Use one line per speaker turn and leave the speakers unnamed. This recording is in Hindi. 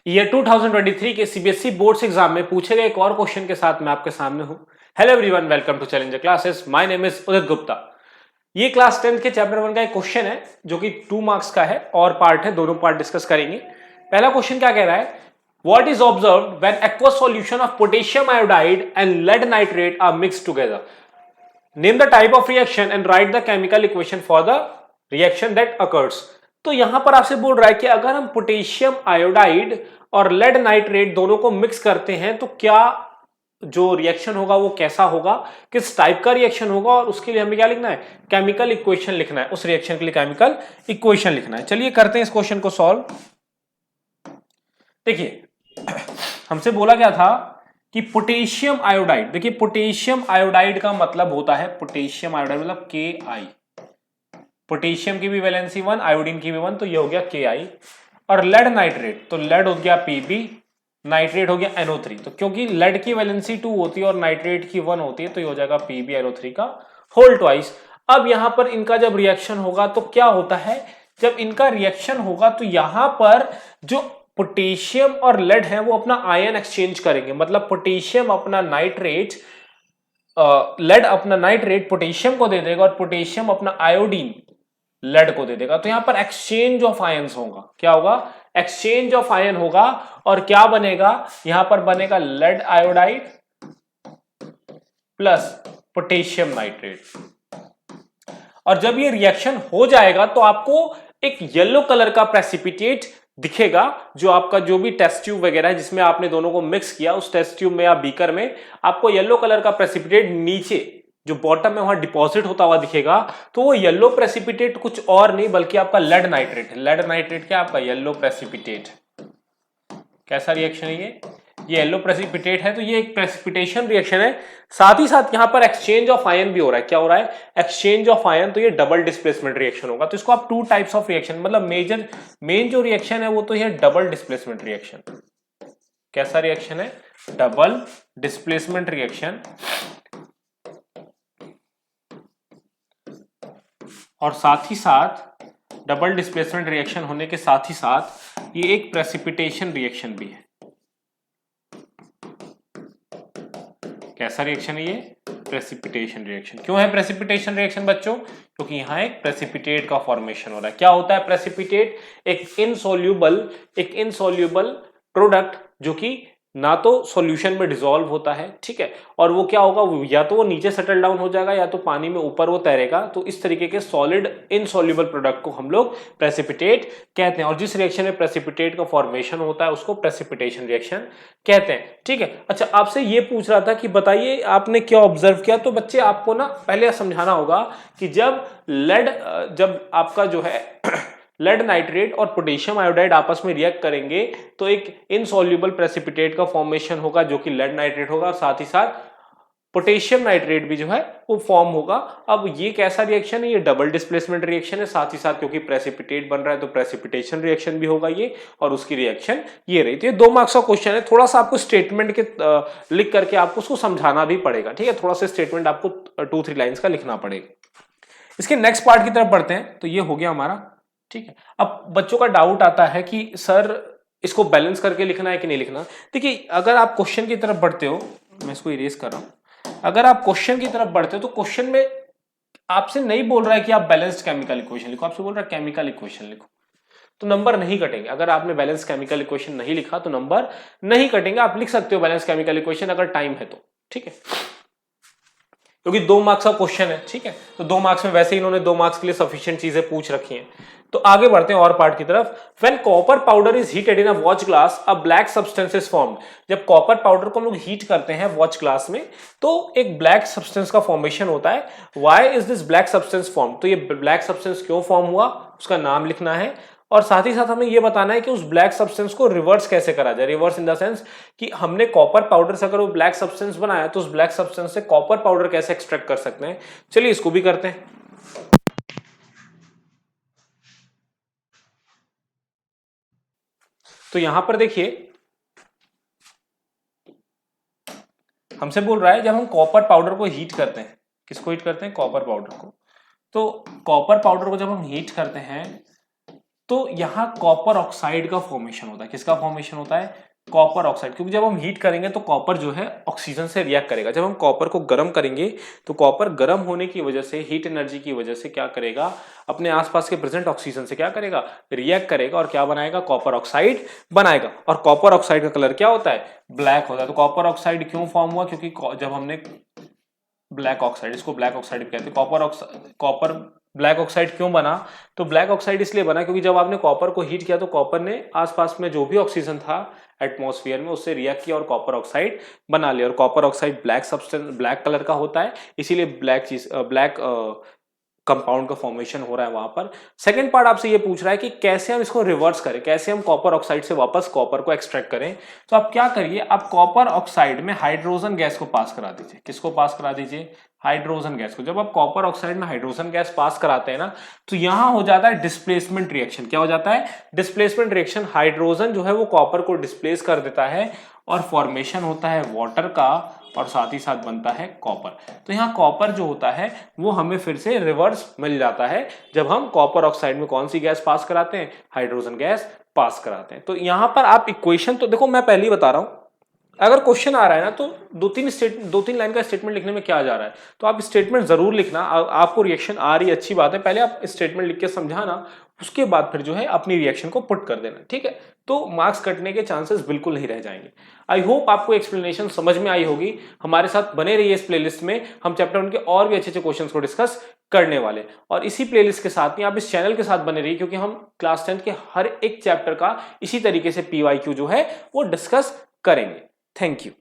ईयर 2023 के सीबीएसई बोर्ड्स एग्जाम में पूछे गए एक और क्वेश्चन के साथ मैं आपके सामने हूं। Hello everyone, welcome to challenger classes. My name is Udit Gupta. ये क्लास 10 के चैप्टर 1 का एक क्वेश्चन है जो कि 2 मार्क्स का है और पार्ट है, दोनों पार्ट डिस्कस करेंगे। पहला क्वेश्चन क्या कह रहा है, what is observed when aqueous solution of potassium iodide and lead nitrate are mixed together. Name the type of reaction and write the chemical equation for the reaction that occurs. तो यहां पर आपसे बोल रहा है कि अगर हम पोटेशियम आयोडाइड और लेड नाइट्रेट दोनों को मिक्स करते हैं तो क्या जो रिएक्शन होगा वो कैसा होगा, किस टाइप का रिएक्शन होगा, और उसके लिए हमें क्या लिखना है, केमिकल इक्वेशन लिखना है। उस रिएक्शन के लिए केमिकल इक्वेशन लिखना है। चलिए करते हैं इस क्वेश्चन को सॉल्व। देखिए हमसे बोला गया था कि पोटेशियम आयोडाइड, देखिए पोटेशियम आयोडाइड का मतलब होता है, पोटेशियम आयोडाइड मतलब Ki। पोटेशियम की भी वैलेंसी 1, आयोडीन की भी 1, तो ये हो गया Ki। और लेड नाइट्रेट, तो लेड हो गया Pb, नाइट्रेट हो गया NO3। तो क्योंकि लेड की वैलेंसी 2 होती है और नाइट्रेट की 1 होती है तो ये हो जाएगा PbNO3 का होल ट्वाइस। अब यहां पर इनका जब रिएक्शन होगा तो क्या होता है, जब इनका रिएक्शन होगा तो यहां पर जो पोटेशियम और लेड है वो अपना आयन एक्सचेंज करेंगे। मतलब पोटेशियम अपना नाइट्रेट, लेड अपना नाइट्रेट पोटेशियम को दे देगा और पोटेशियम अपना आयोडीन लेड को दे देगा। तो यहां पर एक्सचेंज ऑफ आयंस होगा। क्या होगा, एक्सचेंज ऑफ आयन होगा। और क्या बनेगा, यहां पर बनेगा lead iodide plus potassium nitrate. और जब ये रिएक्शन हो जाएगा तो आपको एक येलो कलर का प्रेसिपिटेट दिखेगा, जो आपका जो भी टेस्ट ट्यूब वगैरह है जिसमें आपने दोनों को मिक्स किया, उस टेस्ट ट्यूब में या बीकर में आपको येलो कलर का प्रेसिपिटेट नीचे जो बॉटम में वहां डिपॉजिट होता हुआ दिखेगा। तो वो येलो प्रेसिपिटेट कुछ और नहीं बल्कि आपका लेड नाइट्रेट है। लेड नाइट्रेट क्या आपका येलो प्रेसिपिटेट। कैसा रिएक्शन है ये येलो प्रेसिपिटेट है। तो ये एक प्रेसिपिटेशन रिएक्शन है। साथ ही साथ यहां पर एक्सचेंज ऑफ आयन भी हो रहा है। क्या हो रहा है, एक्सचेंज ऑफ आयन। तो ये डबल डिस्प्लेसमेंट रिएक्शन होगा। तो इसको आप 2 टाइप्स ऑफ रिएक्शन, मतलब मेन जो रिएक्शन है वो तो ये डबल डिस्प्लेसमेंट रिएक्शन। कैसा रिएक्शन है, डबल डिस्प्लेसमेंट रिएक्शन। और साथ ही साथ डबल डिस्प्लेसमेंट रिएक्शन होने के साथ ही साथ ये एक प्रेसिपिटेशन रिएक्शन भी है। कैसा रिएक्शन है ये, प्रेसिपिटेशन रिएक्शन। क्यों है प्रेसिपिटेशन रिएक्शन बच्चों, क्योंकि यहां एक प्रेसिपिटेट का फॉर्मेशन हो रहा है। क्या होता है प्रेसिपिटेट, एक इनसॉल्यूबल प्रोडक्ट जो कि ना तो सॉल्यूशन में डिसॉल्व होता है, ठीक है, और वो क्या होगा, या तो वो नीचे सेटल डाउन हो जाएगा या तो पानी में ऊपर वो तैरेगा। तो इस तरीके के सॉलिड इनसॉल्यूबल प्रोडक्ट को हम लोग प्रेसिपिटेट कहते हैं। और जिस रिएक्शन में प्रेसिपिटेट का फॉर्मेशन होता है उसको प्रेसिपिटेशन रिएक्शन कहते हैं, ठीक है। अच्छा, आपसे ये पूछ रहा था कि बताइए आपने क्या ऑब्जर्व किया। तो बच्चे आपको ना पहले समझाना होगा कि जब आपका जो है लेड नाइट्रेट और पोटेशियम आयोडाइड आपस में रिएक्ट करेंगे तो एक इनसॉल्यूबल प्रेसिपिटेट का फॉर्मेशन होगा जो कि लेड नाइट्रेट होगा, और साथ ही साथ पोटेशियम नाइट्रेट भी जो है वो फॉर्म होगा। अब ये कैसा रिएक्शन है, ये डबल डिस्प्लेसमेंट रिएक्शन है। साथ ही साथ क्योंकि प्रेसिपिटेट बन रहा है तो प्रेसिपिटेशन रिएक्शन भी होगा ये, और उसकी रिएक्शन ये रही। तो ये 2 मार्क्स का क्वेश्चन है। थोड़ा सा आपको स्टेटमेंट के लिख करके आपको उसको समझाना भी पड़ेगा, ठीक है। थोड़ा सा स्टेटमेंट आपको 2-3 लाइंस का लिखना पड़ेगा। इसके नेक्स्ट पार्ट की तरफ बढ़ते हैं। तो ये हो गया हमारा, ठीक है। अब बच्चों का डाउट आता है कि सर इसको बैलेंस करके लिखना है कि नहीं लिखना। देखिए अगर आप क्वेश्चन की तरफ बढ़ते हो, मैं इसको इरेज कर रहा हूं, अगर आप क्वेश्चन की तरफ बढ़ते हो तो क्वेश्चन में आपसे नहीं बोल रहा है कि आप बैलेंस्ड केमिकल इक्वेशन लिखो, आपसे बोल रहा है केमिकल इक्वेशन लिखो, तो नंबर नहीं कटेंगे। अगर आपने बैलेंस केमिकल इक्वेशन नहीं लिखा तो नंबर नहीं कटेंगे। आप लिख सकते हो बैलेंस केमिकल इक्वेशन अगर टाइम है तो, ठीक है, क्योंकि 2 मार्क्स का क्वेश्चन है, ठीक है। तो 2 मार्क्स में वैसे ही इन्होंने 2 मार्क्स के लिए सफिशिएंट चीजें पूछ रखी हैं। तो आगे बढ़ते हैं और पार्ट की तरफ। When copper powder is heated in a watch glass a black substance is formed. जब कॉपर पाउडर को हम लोग हीट करते हैं वॉच ग्लास में तो एक ब्लैक सब्सटेंस का फॉर्मेशन होता है। Why is this black substance form, तो ये ब्लैक सब्सटेंस क्यों फॉर्म हुआ उसका नाम लिखना है। और साथ ही साथ हमें यह बताना है कि उस ब्लैक सब्सटेंस को रिवर्स कैसे करा जाए। रिवर्स इन द सेंस कि हमने कॉपर पाउडर से अगर वो ब्लैक सब्सटेंस बनाया तो उस ब्लैक सब्सटेंस से कॉपर पाउडर कैसे एक्सट्रैक्ट कर सकते हैं। चलिए इसको भी करते हैं। तो यहां पर देखिए हमसे बोल रहा है जब हम कॉपर पाउडर को हीट करते हैं, किसको हीट करते हैं, कॉपर पाउडर को। तो कॉपर पाउडर को जब हम हीट करते हैं तो यहाँ कॉपर ऑक्साइड का फॉर्मेशन होता है। किसका फॉर्मेशन होता है? कॉपर ऑक्साइड, क्योंकि जब हम हीट करेंगे तो कॉपर जो है ऑक्सीजन से रिएक्ट करेगा। जब हम कॉपर को गर्म करेंगे तो कॉपर गर्म होने की वजह से, हीट एनर्जी की वजह से क्या करेगा, अपने आसपास के प्रेजेंट ऑक्सीजन से क्या करेगा, रिएक्ट करेगा और क्या बनाएगा, कॉपर ऑक्साइड बनाएगा। और कॉपर ऑक्साइड का कलर क्या होता है? ब्लैक होता है। तो कॉपर ऑक्साइड क्यों फॉर्म हुआ? क्योंकि जब हमने ब्लैक ऑक्साइड, इसको ब्लैक ऑक्साइड भी कहते हैं। कॉपर ब्लैक ऑक्साइड क्यों बना? तो ब्लैक ऑक्साइड इसलिए बना क्योंकि जब आपने कॉपर को हीट किया तो कॉपर ने आसपास में जो भी ऑक्सीजन था एटमॉस्फेयर में उससे रिएक्ट किया और कॉपर ऑक्साइड बना लिया। और copper oxide black substance, black colour का होता है, इसीलिए ब्लैक कंपाउंड का फॉर्मेशन हो रहा है वहां पर। सेकंड पार्ट आपसे ये पूछ रहा है कि कैसे हम इसको रिवर्स करें, कैसे हम कॉपर ऑक्साइड से वापस कॉपर को एक्सट्रैक्ट करें। तो आप क्या करिए, आप कॉपर ऑक्साइड में हाइड्रोजन गैस को पास करा दीजिए। किसको पास करा दीजिए? हाइड्रोजन गैस को। जब आप कॉपर ऑक्साइड में हाइड्रोजन गैस पास कराते हैं ना, तो यहां हो जाता है डिस्प्लेसमेंट रिएक्शन। क्या हो जाता है? Displacement reaction. हाइड्रोजन जो है वो कॉपर को डिस्प्लेस कर देता है और फॉर्मेशन होता है वाटर का और साथ ही साथ बनता है कॉपर। तो यहाँ कॉपर जो होता है वो हमें फिर से रिवर्स मिल जाता है जब हम कॉपर ऑक्साइड में कौन सी गैस पास कराते हैं? हाइड्रोजन गैस पास कराते हैं। तो यहां पर आप इक्वेशन तो देखो, मैं पहले ही बता रहा हूं, अगर क्वेश्चन आ रहा है ना तो दो तीन लाइन का स्टेटमेंट लिखने में क्या जा रहा है, तो आप स्टेटमेंट जरूर लिखना। आपको रिएक्शन आ रही है, अच्छी बात है, पहले आप स्टेटमेंट लिख के समझाना, उसके बाद फिर जो है अपनी रिएक्शन को पुट कर देना, ठीक है? तो मार्क्स कटने के चांसेस बिल्कुल नहीं रह जाएंगे। आई होप आपको एक्सप्लेनेशन समझ में आई होगी। हमारे साथ बने रहिए इस प्लेलिस्ट में, हम चैप्टर 1 के और भी अच्छे अच्छे क्वेश्चंस को डिस्कस करने वाले। और इसी प्लेलिस्ट के साथ ही आप इस चैनल के साथ बने रहिए, क्योंकि हम क्लास 10 के हर एक चैप्टर का इसी तरीके से PYQ जो है वो डिस्कस करेंगे। Thank you.